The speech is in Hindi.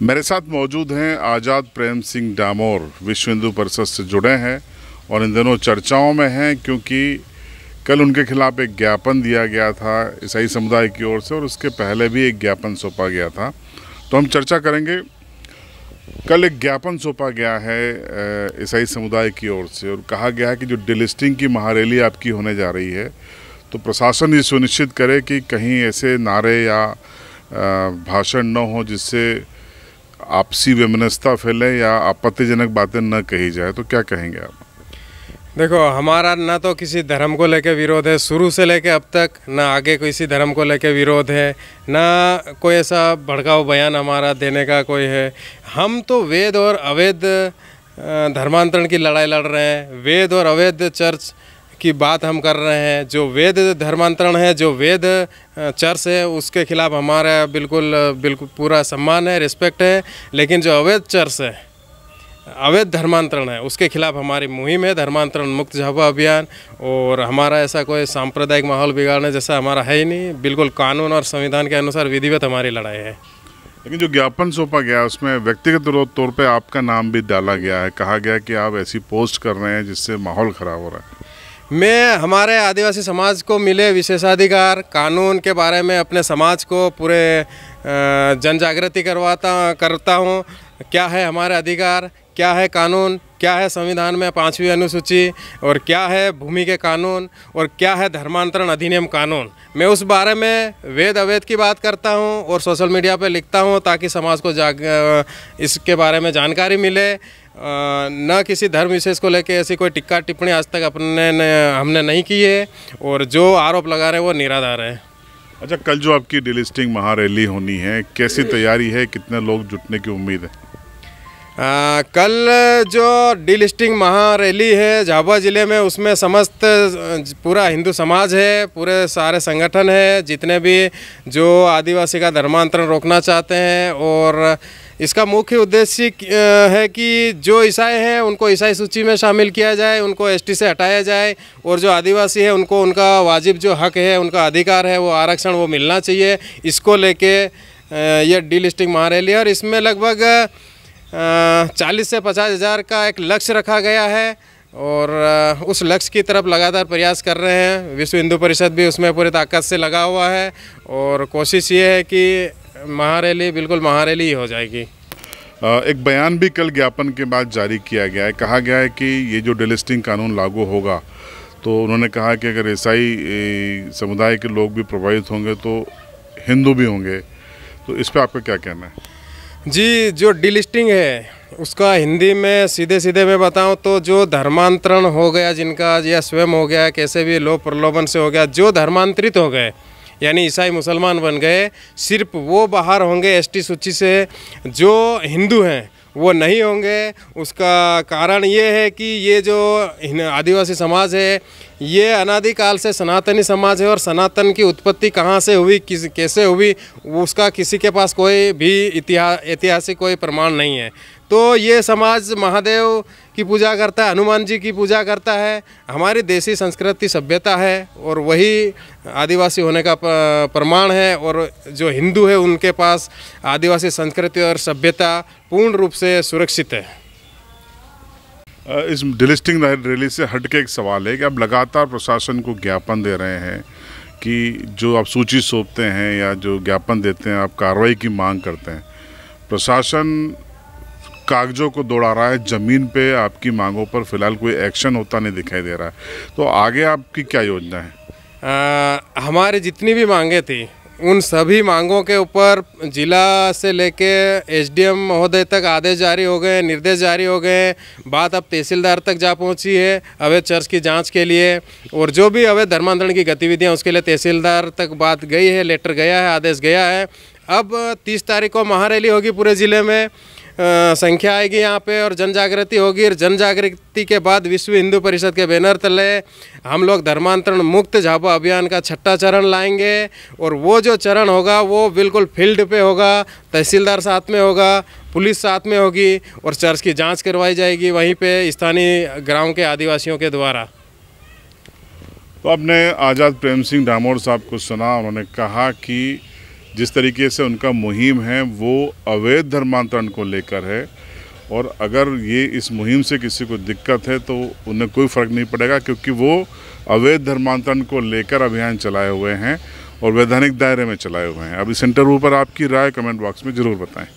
मेरे साथ मौजूद हैं आज़ाद प्रेम सिंह डामोर, विश्व हिंदू परिषद से जुड़े हैं और इन दिनों चर्चाओं में हैं क्योंकि कल उनके खिलाफ एक ज्ञापन दिया गया था ईसाई समुदाय की ओर से और उसके पहले भी एक ज्ञापन सौंपा गया था। तो हम चर्चा करेंगे। कल एक ज्ञापन सौंपा गया है ईसाई समुदाय की ओर से और कहा गया है कि जो डिलिस्टिंग की महारैली आपकी होने जा रही है तो प्रशासन ये सुनिश्चित करे कि कहीं ऐसे नारे या भाषण न हो जिससे आपसी वैमनस्यता फैले या आपत्तिजनक बातें न कही जाए। तो क्या कहेंगे आप? देखो, हमारा ना तो किसी धर्म को लेकर विरोध है, शुरू से लेकर अब तक ना आगे किसी धर्म को लेकर विरोध है, ना कोई ऐसा भड़काऊ बयान हमारा देने का कोई है। हम तो वेद और अवैध धर्मांतरण की लड़ाई लड़ रहे हैं। वेद और अवैध चर्च की बात हम कर रहे हैं। जो वेद धर्मांतरण है, जो वेद चर्च है, उसके खिलाफ हमारा बिल्कुल पूरा सम्मान है, रिस्पेक्ट है। लेकिन जो अवैध चर्च है, अवैध धर्मांतरण है, उसके खिलाफ हमारी मुहिम है धर्मांतरण मुक्त झाबुआ अभियान। और हमारा ऐसा कोई सांप्रदायिक माहौल बिगाड़ने जैसा हमारा है ही नहीं। बिल्कुल कानून और संविधान के अनुसार विधिवत हमारी लड़ाई है। लेकिन जो ज्ञापन सौंपा गया उसमें व्यक्तिगत तौर पे आपका नाम भी डाला गया है। कहा गया कि आप ऐसी पोस्ट कर रहे हैं जिससे माहौल ख़राब हो रहा है। मैं हमारे आदिवासी समाज को मिले विशेषाधिकार कानून के बारे में अपने समाज को पूरे जन जागृति करता हूँ। क्या है हमारे अधिकार, क्या है कानून, क्या है संविधान में 5वीं अनुसूची, और क्या है भूमि के कानून, और क्या है धर्मांतरण अधिनियम कानून। मैं उस बारे में वेद अवैध की बात करता हूँ और सोशल मीडिया पे लिखता हूँ ताकि समाज को इसके बारे में जानकारी मिले। न किसी धर्म विशेष को लेकर ऐसी कोई टिक्का टिप्पणी आज तक हमने नहीं की है और जो आरोप लगा रहे हैं वो निराधार है। अच्छा, कल जो आपकी डिलिस्टिंग महारैली होनी है, कैसी तैयारी है, कितने लोग जुटने की उम्मीद है? कल जो डिलिस्टिंग महारैली है झाबुआ ज़िले में, उसमें समस्त पूरा हिंदू समाज है, पूरे सारे संगठन है, जितने भी जो आदिवासी का धर्मांतरण रोकना चाहते हैं। और इसका मुख्य उद्देश्य है कि जो ईसाई हैं उनको ईसाई सूची में शामिल किया जाए, उनको एसटी से हटाया जाए, और जो आदिवासी है उनको उनका वाजिब जो हक है, उनका अधिकार है, वो आरक्षण वो मिलना चाहिए। इसको लेके ये डिलिस्टिंग महारैली है और इसमें लगभग 40 से 50 हज़ार का एक लक्ष्य रखा गया है और उस लक्ष्य की तरफ लगातार प्रयास कर रहे हैं। विश्व हिंदू परिषद भी उसमें पूरी ताकत से लगा हुआ है और कोशिश ये है कि महारैली बिल्कुल महारैली ही हो जाएगी। एक बयान भी कल ज्ञापन के बाद जारी किया गया है। कहा गया है कि ये जो डिलिस्टिंग कानून लागू होगा तो उन्होंने कहा कि अगर ईसाई समुदाय के लोग भी प्रभावित होंगे तो हिंदू भी होंगे। तो इस पर आपका क्या कहना है? जी, जो डिलिस्टिंग है उसका हिंदी में सीधे मैं बताऊं तो जो धर्मांतरण हो गया जिनका, या स्वयं हो गया, कैसे भी लोभ प्रलोभन से हो गया, जो धर्मांतरित हो गए यानी ईसाई मुसलमान बन गए, सिर्फ वो बाहर होंगे एसटी सूची से। जो हिंदू हैं वो नहीं होंगे। उसका कारण ये है कि ये जो आदिवासी समाज है ये अनादिकाल से सनातनी समाज है और सनातन की उत्पत्ति कहाँ से हुई, कैसे हुई, उसका किसी के पास कोई भी ऐतिहासिक कोई प्रमाण नहीं है। तो ये समाज महादेव की पूजा करता है, हनुमान जी की पूजा करता है। हमारी देसी संस्कृति सभ्यता है और वही आदिवासी होने का प्रमाण है। और जो हिंदू है उनके पास आदिवासी संस्कृति और सभ्यता पूर्ण रूप से सुरक्षित है। इस डिलिस्टिंग रैली से हट के एक सवाल है कि आप लगातार प्रशासन को ज्ञापन दे रहे हैं कि जो आप सूची सौंपते हैं या जो ज्ञापन देते हैं आप कार्रवाई की मांग करते हैं। प्रशासन कागजों को दौड़ा रहा है, ज़मीन पे आपकी मांगों पर फिलहाल कोई एक्शन होता नहीं दिखाई दे रहा है। तो आगे आपकी क्या योजना है? हमारी जितनी भी मांगे थी उन सभी मांगों के ऊपर जिला से लेके एसडीएम महोदय तक आदेश जारी हो गए, निर्देश जारी हो गए। बात अब तहसीलदार तक जा पहुंची है अवैध चर्च की जांच के लिए, और जो भी अवैध धर्मांतरण की गतिविधियां उसके लिए तहसीलदार तक बात गई है, लेटर गया है, आदेश गया है। अब 30 तारीख को महारैली होगी, पूरे ज़िले में संख्या आएगी यहाँ पे और जन जागृति होगी। और जन जागृति के बाद विश्व हिंदू परिषद के बैनर तले हम लोग धर्मांतरण मुक्त झाबुआ अभियान का 6ठा चरण लाएंगे। और वो जो चरण होगा वो बिल्कुल फील्ड पे होगा, तहसीलदार साथ में होगा, पुलिस साथ में होगी और चर्च की जांच करवाई जाएगी वहीं पे स्थानीय गाँव के आदिवासियों के द्वारा। तो आपने आज़ाद प्रेम सिंह डामोर साहब को सुना। उन्होंने कहा कि जिस तरीके से उनका मुहिम है वो अवैध धर्मांतरण को लेकर है, और अगर ये इस मुहिम से किसी को दिक्कत है तो उन्हें कोई फ़र्क नहीं पड़ेगा, क्योंकि वो अवैध धर्मांतरण को लेकर अभियान चलाए हुए हैं और वैधानिक दायरे में चलाए हुए हैं। अब इस इंटरव्यू पर आपकी राय कमेंट बॉक्स में ज़रूर बताएं।